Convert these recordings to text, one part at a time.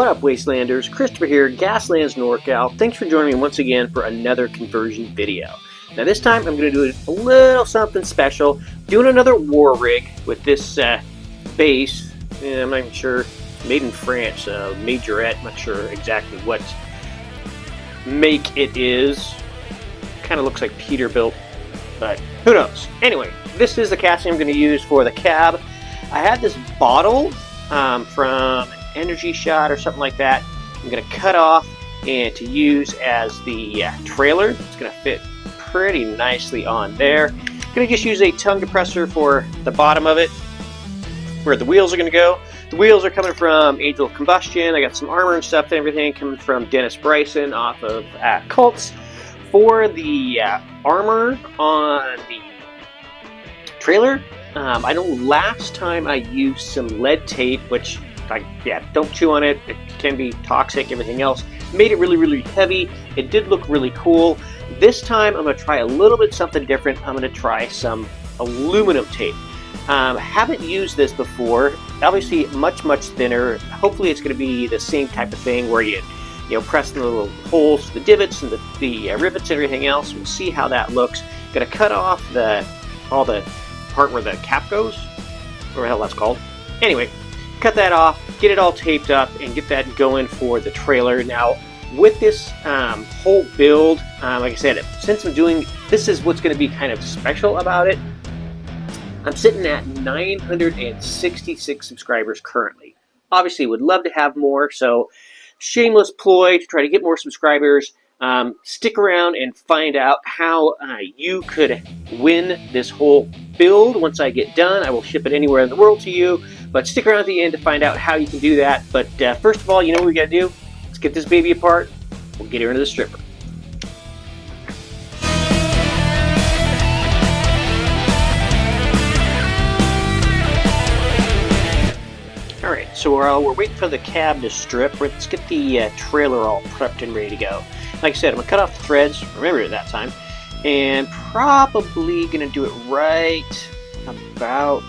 up, Wastelanders? Christopher here, Gaslands NorCal. Thanks for joining me once again for another conversion video. Now this time I'm going to do a little something special. Doing another war rig with this base. I'm not even sure. Made in France, Majorette. I'm not sure exactly what make it is. Kind of looks like Peterbilt, but who knows. Anyway, this is the casting I'm going to use for the cab. I had this bottle from Energy Shot or something like that. I'm going to cut off and to use as the trailer. It's going to fit pretty nicely on there. I'm going to just use a tongue depressor for the bottom of it, where the wheels are going to go. The wheels are coming from Angel of Combustion. I got some armor and stuff and everything coming from Dennis Bryson off of Cults. For the armor on the trailer, I know last time I used some lead tape, which, don't chew on it. It can be toxic, everything else. Made it really, really heavy. It did look really cool. This time I'm going to try a little bit something different. I'm going to try some aluminum tape. Haven't used this before. Obviously much, much thinner. Hopefully it's going to be the same type of thing where you press the little holes, the divots, and the rivets and everything else. We'll see how that looks. Going to cut off all the part where the cap goes, whatever the hell that's called. Anyway, cut that off, get it all taped up, and get that going for the trailer. Now, with this whole build, like I said, since I'm doing, this is what's going to be kind of special about it. I'm sitting at 966 subscribers currently. Obviously, would love to have more, so shameless ploy to try to get more subscribers. Stick around and find out how you could win this whole build. Once I get done, I will ship it anywhere in the world to you. But stick around at the end to find out how you can do that. But first of all, you know what we gotta do? Let's get this baby apart. We'll get her into the stripper. Alright, so we're waiting for the cab to strip. Let's get the trailer all prepped and ready to go. Like I said, I'm going to cut off the threads, remember it that time, and probably going to do it right about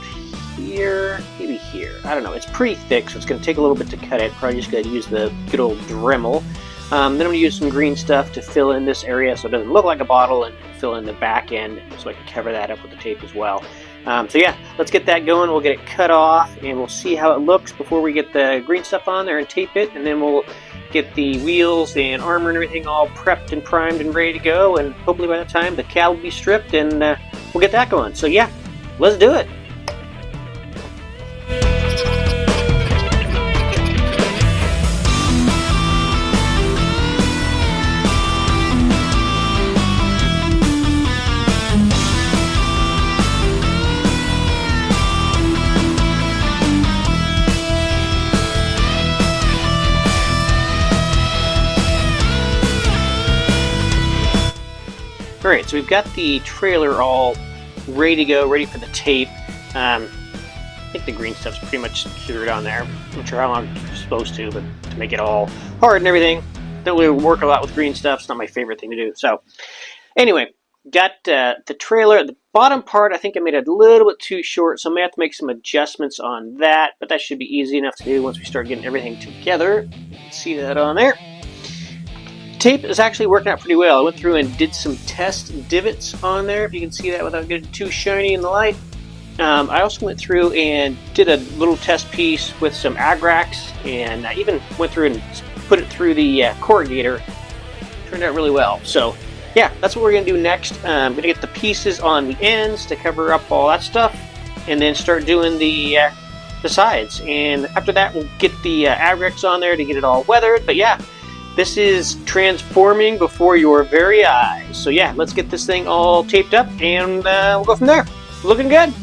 here, maybe here. I don't know, it's pretty thick, so it's going to take a little bit to cut it. Probably just going to use the good old Dremel. Then I'm going to use some green stuff to fill in this area so it doesn't look like a bottle, and fill in the back end so I can cover that up with the tape as well. So yeah, let's get that going. We'll get it cut off and we'll see how it looks before we get the green stuff on there and tape it, and then we'll get the wheels and armor and everything all prepped and primed and ready to go, and hopefully by the time the cab will be stripped, and we'll get that going. So yeah, let's do it. Alright, so we've got the trailer all ready to go, ready for the tape. I think the green stuff's pretty much secured on there. I'm not sure how long I'm supposed to, but to make it all hard and everything. Don't really work a lot with green stuff. It's not my favorite thing to do. So, anyway, got the trailer. The bottom part, I think I made it a little bit too short, so I may have to make some adjustments on that, but that should be easy enough to do once we start getting everything together. See that on there. Tape is actually working out pretty well. I went through and did some test divots on there, if you can see that without getting too shiny in the light. I also went through and did a little test piece with some Agrax, and I even went through and put it through the corrugator. Turned out really well. So yeah, that's what we're going to do next. I'm going to get the pieces on the ends to cover up all that stuff, and then start doing the sides. And after that, we'll get the Agrax on there to get it all weathered. But yeah, this is transforming before your very eyes. So yeah, let's get this thing all taped up, and we'll go from there. Looking good.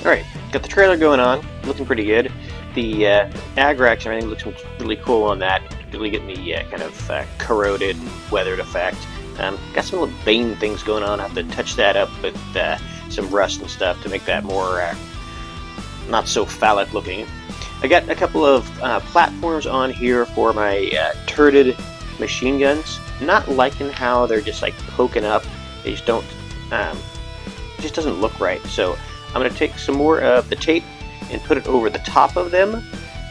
Alright, got the trailer going on, looking pretty good. The Agrax and everything looks really cool on that. Really getting the kind of corroded, weathered effect. Got some little vein things going on. I have to touch that up with some rust and stuff to make that more not so phallic looking. I got a couple of platforms on here for my turreted machine guns. Not liking how they're just like poking up. They just don't, it just doesn't look right. So I'm going to take some more of the tape and put it over the top of them.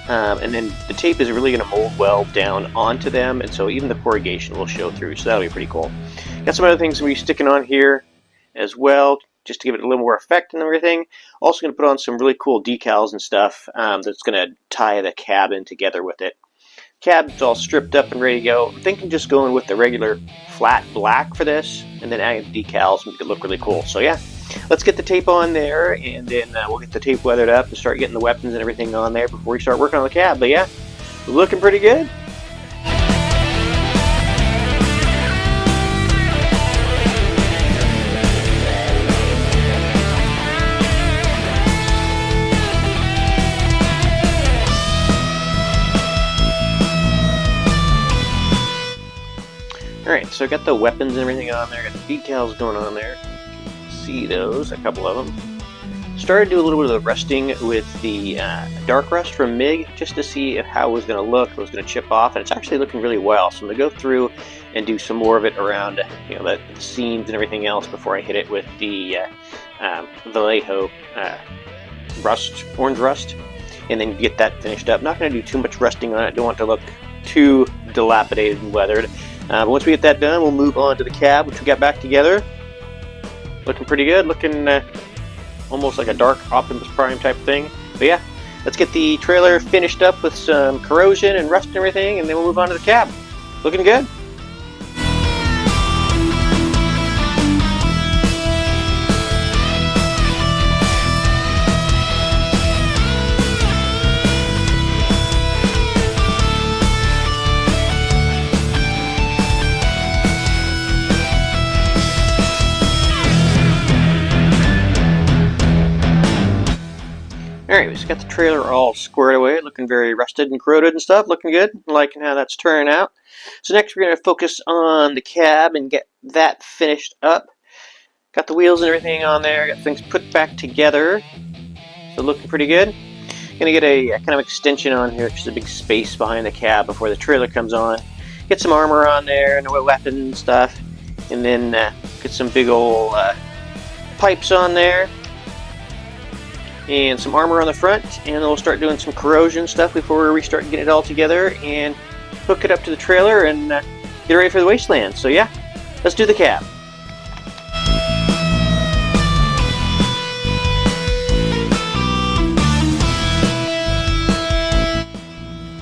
And then the tape is really going to mold well down onto them, and so even the corrugation will show through, so that'll be pretty cool. Got some other things we'll be sticking on here as well, just to give it a little more effect and everything. Also going to put on some really cool decals and stuff that's going to tie the cabin together with it. Cab's all stripped up and ready to go. I'm thinking just going with the regular flat black for this, and then adding decals and make it look really cool. So yeah, let's get the tape on there, and then we'll get the tape weathered up and start getting the weapons and everything on there before we start working on the cab. But yeah, looking pretty good. Alright, so I got the weapons and everything on there, got the decals going on there. See those, a couple of them. Started to do a little bit of the rusting with the dark rust from MIG, just to see how it was going to look, if it was going to chip off, and it's actually looking really well. So I'm going to go through and do some more of it around, you know, the seams and everything else before I hit it with the Vallejo rust, orange rust, and then get that finished up. Not going to do too much rusting on it, don't want it to look too dilapidated and weathered. But once we get that done, we'll move on to the cab, which we got back together. Looking pretty good, looking almost like a dark Optimus Prime type thing. But yeah, let's get the trailer finished up with some corrosion and rust and everything, and then we'll move on to the cab. Looking good. Alright, we just got the trailer all squared away, looking very rusted and corroded and stuff, looking good, liking how that's turning out. So next we're going to focus on the cab and get that finished up. Got the wheels and everything on there, got things put back together, so looking pretty good. Going to get a kind of extension on here, just a big space behind the cab before the trailer comes on. Get some armor on there, no weapons and stuff, and then get some big old pipes on there. And some armor on the front, and then we'll start doing some corrosion stuff before we start getting it all together and hook it up to the trailer and get ready for the wasteland. So yeah, let's do the cab.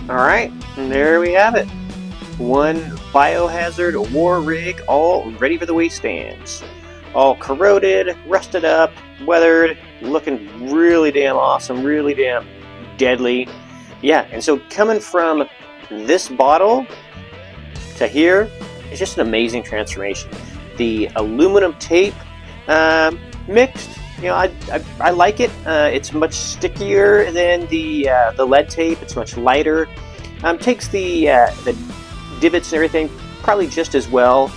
Alright, and there we have it. One biohazard war rig all ready for the wastelands. All corroded, rusted up, weathered, looking really damn awesome, really damn deadly. Yeah, and so coming from this bottle to here, it's just an amazing transformation. The aluminum tape mixed, you know, I like it. It's much stickier than the lead tape. It's much lighter. Takes the divots and everything probably just as well.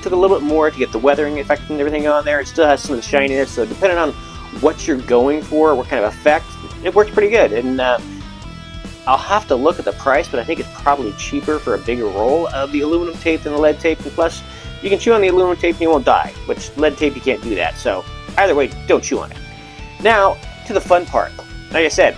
Took a little bit more to get the weathering effect and everything on there. It still has some of the shininess, so depending on what you're going for, what kind of effect, it works pretty good. And I'll have to look at the price, but I think it's probably cheaper for a bigger roll of the aluminum tape than the lead tape. And plus, you can chew on the aluminum tape and you won't die, which lead tape, you can't do that. So either way, don't chew on it. Now, to the fun part. Like I said,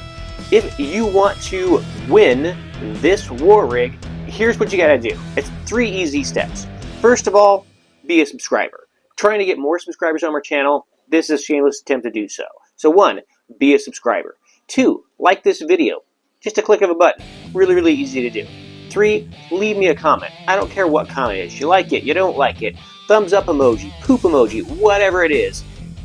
if you want to win this war rig, here's what you gotta do. It's 3 easy steps. First of all, be a subscriber. Trying to get more subscribers on our channel, this is a shameless attempt to do so. So 1, be a subscriber. 2, like this video. Just a click of a button. Really, really easy to do. 3, leave me a comment. I don't care what comment it is. You like it, you don't like it. Thumbs up emoji, poop emoji, whatever it is.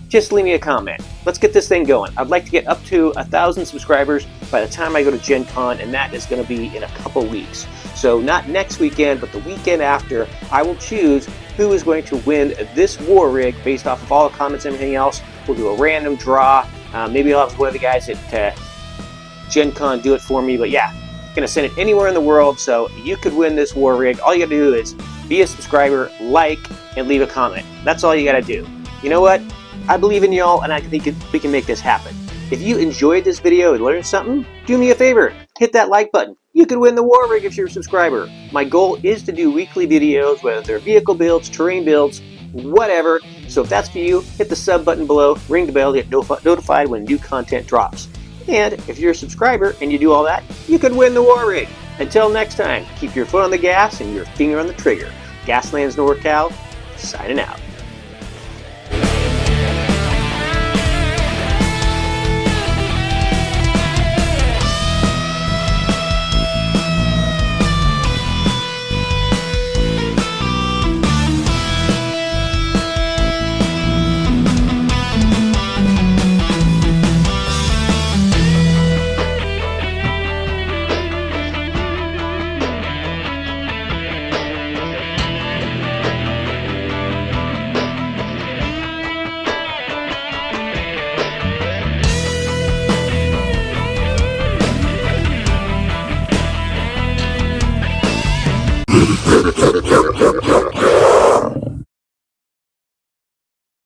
Just leave me a comment. Let's get this thing going. I'd like to get up to 1,000 subscribers by the time I go to Gen Con, and that is going to be in a couple weeks. So not next weekend, but the weekend after, I will choose who is going to win this war rig based off of all the comments and everything else. We'll do a random draw. Maybe I'll have one of the guys at Gen Con do it for me. But yeah, I'm going to send it anywhere in the world, so you could win this war rig. All you got to do is be a subscriber, like, and leave a comment. That's all you got to do. You know what? I believe in y'all, and I think we can make this happen. If you enjoyed this video and learned something, do me a favor, hit that like button. You could win the war rig if you're a subscriber. My goal is to do weekly videos, whether they're vehicle builds, terrain builds, whatever. So if that's for you, hit the sub button below, ring the bell to get notified when new content drops. And if you're a subscriber and you do all that, you could win the war rig. Until next time, keep your foot on the gas and your finger on the trigger. Gaslands NorCal, signing out.